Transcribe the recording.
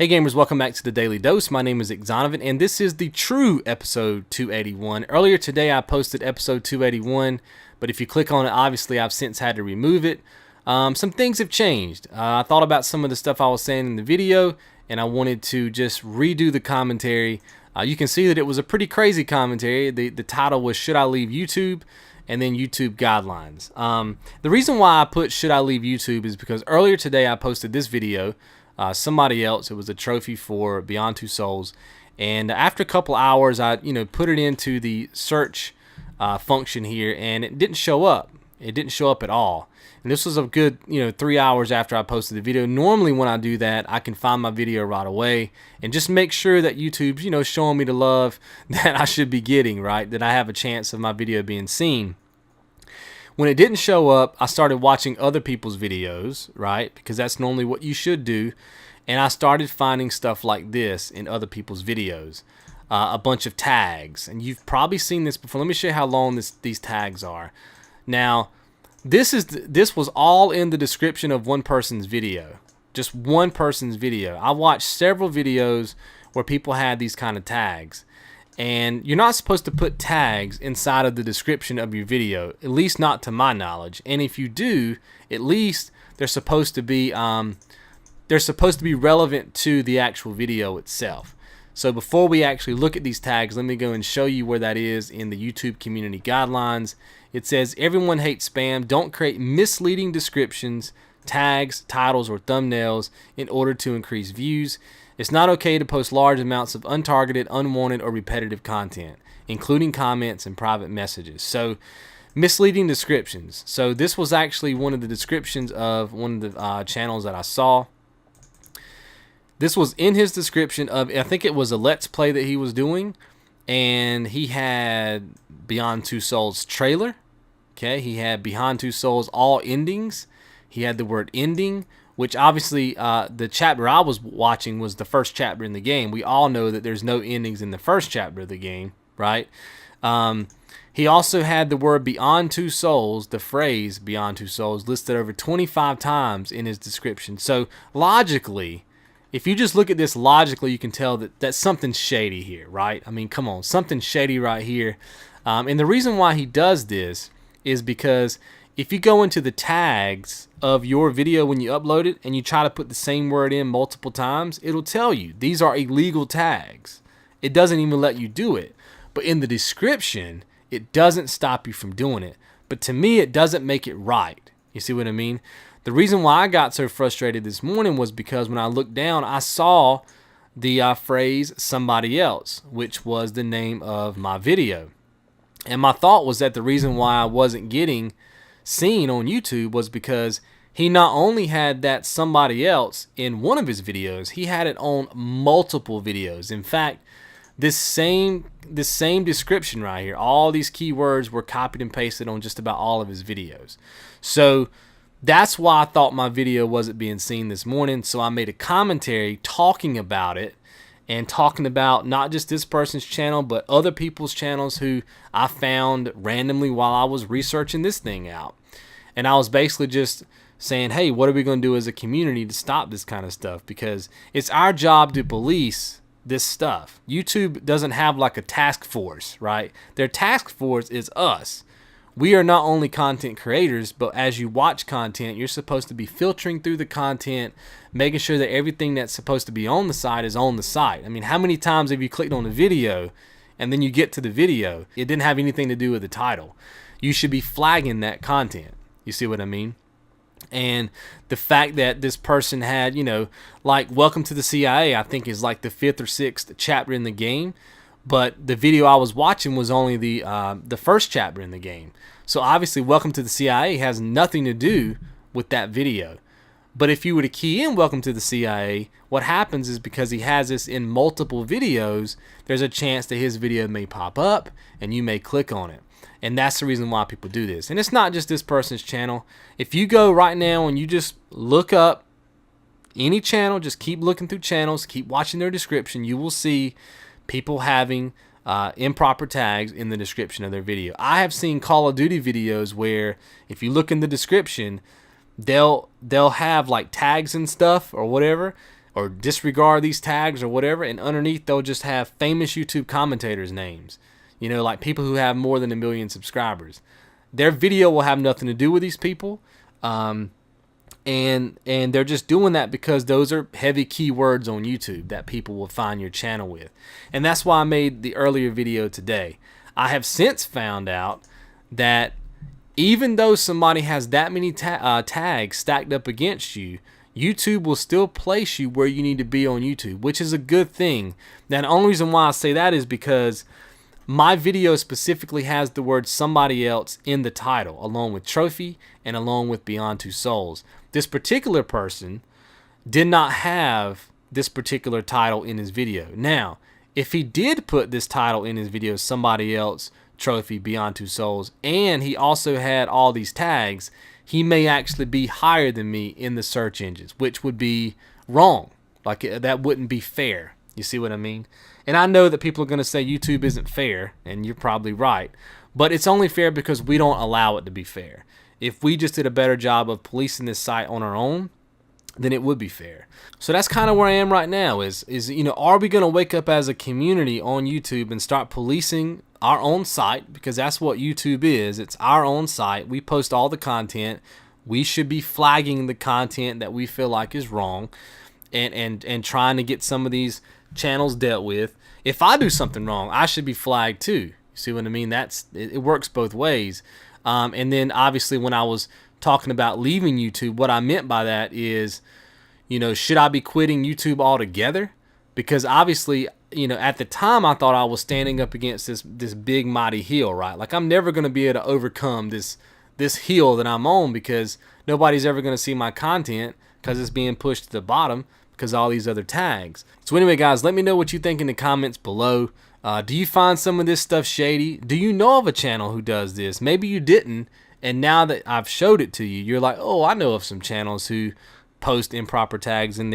Hey gamers, welcome back to the Daily Dose. My name is XONEVANT, and this is the true episode 281. Earlier today I posted episode 281, but if you click on it, obviously I've since had to remove it. Some things have changed. I thought about some of the stuff I was saying in the video, and I wanted to just redo the commentary. You can see that it was a pretty crazy commentary. The title was Should I Leave YouTube? And then YouTube Guidelines. The reason why I put Should I Leave YouTube is because earlier today I posted this video. Somebody else, it was a trophy for Beyond Two Souls, and after a couple hours I put it into the search function here, and it didn't show up. It didn't show up at all. And this was a good 3 hours after I posted the video. Normally when I do that, I can find my video right away and just make sure that YouTube's showing me the love that I should be getting, right, that I have a chance of my video being seen. When it didn't show up, I started watching other people's videos, right? Because that's normally what you should do. And I started finding stuff like this in other people's videos. A bunch of tags. And you've probably seen this before. Let me show you how long these tags are. Now, this was all in the description of one person's video. Just one person's video. I watched several videos where people had these kind of tags. And you're not supposed to put tags inside of the description of your video, at least not to my knowledge. And if you do, at least they're supposed to be relevant to the actual video itself. So before we actually look at these tags, let me go and show you where that is in the YouTube community guidelines. It says everyone hates spam. Don't create misleading descriptions, tags, titles, or thumbnails in order to increase views. It's not okay to post large amounts of untargeted, unwanted, or repetitive content, including comments and private messages. So, misleading descriptions. So this was actually one of the descriptions of one of the channels that I saw. This was in his description of, I think it was a Let's Play that he was doing, and he had Beyond Two Souls trailer. Okay, he had Beyond Two Souls all endings. He had the word ending, which obviously the chapter I was watching was the first chapter in the game. We all know that there's no endings in the first chapter of the game, right? He also had the word Beyond Two Souls, the phrase Beyond Two Souls, listed over 25 times in his description. So logically, if you just look at this logically, you can tell that something's shady here, right? I mean, come on, something's shady right here. And the reason why he does this is because if you go into the tags of your video when you upload it and you try to put the same word in multiple times, it'll tell you these are illegal tags. It doesn't even let you do it. But in the description, it doesn't stop you from doing it. But to me, it doesn't make it right. You see what I mean? The reason why I got so frustrated this morning was because when I looked down, I saw the phrase somebody else, which was the name of my video. And my thought was that the reason why I wasn't getting seen on YouTube was because he not only had that somebody else in one of his videos, he had it on multiple videos. In fact, this same description right here, all these keywords were copied and pasted on just about all of his videos. So that's why I thought my video wasn't being seen this morning. So I made a commentary talking about it and talking about not just this person's channel, but other people's channels who I found randomly while I was researching this thing out. And I was basically just saying, hey, what are we going to do as a community to stop this kind of stuff? Because it's our job to police this stuff. YouTube doesn't have like a task force, right? Their task force is us. We are not only content creators, but as you watch content, you're supposed to be filtering through the content, making sure that everything that's supposed to be on the site is on the site. I mean, how many times have you clicked on a video and then you get to the video, it didn't have anything to do with the title? You should be flagging that content. You see what I mean? And the fact that this person had, like Welcome to the CIA, I think is like the 5th or 6th chapter in the game. But the video I was watching was only the first chapter in the game. So obviously Welcome to the CIA has nothing to do with that video. But if you were to key in Welcome to the CIA, what happens is because he has this in multiple videos, there's a chance that his video may pop up and you may click on it. And that's the reason why people do this. And it's not just this person's channel. If you go right now and you just look up any channel, just keep looking through channels, keep watching their description, you will see people having improper tags in the description of their video. I have seen Call of Duty videos where if you look in the description, they'll have like tags and stuff or whatever or disregard these tags or whatever, and underneath they'll just have famous YouTube commentators' names. You know, like people who have more than 1 million subscribers. Their video will have nothing to do with these people. And they're just doing that because those are heavy keywords on YouTube that people will find your channel with. And that's why I made the earlier video today. I have since found out that even though somebody has that many tags stacked up against you, YouTube will still place you where you need to be on YouTube, which is a good thing. Now, the only reason why I say that is because my video specifically has the word somebody else in the title, along with trophy and along with Beyond Two Souls. This particular person did not have this particular title in his video. Now, if he did put this title in his video, somebody else, trophy, Beyond Two Souls, and he also had all these tags, he may actually be higher than me in the search engines, which would be wrong. Like, that wouldn't be fair. You see what I mean? And I know that people are going to say YouTube isn't fair, and you're probably right. But it's only fair because we don't allow it to be fair. If we just did a better job of policing this site on our own, then it would be fair. So that's kind of where I am right now is you know, are we going to wake up as a community on YouTube and start policing our own site? Because that's what YouTube is. It's our own site. We post all the content. We should be flagging the content that we feel like is wrong and trying to get some of these channels dealt with. If I do something wrong, I should be flagged too. You see what I mean? It works both ways. And then obviously when I was talking about leaving YouTube, what I meant by that is, you know, should I be quitting YouTube altogether? Because obviously, you know, at the time I thought I was standing up against this big mighty hill, right? Like, I'm never going to be able to overcome this hill that I'm on, because nobody's ever going to see my content because it's being pushed to the bottom because of all these other tags. So anyway, guys, let me know what you think in the comments below. Do you find some of this stuff shady? Do you know of a channel who does this? Maybe you didn't, and now that I've showed it to you, you're like, oh, I know of some channels who post improper tags in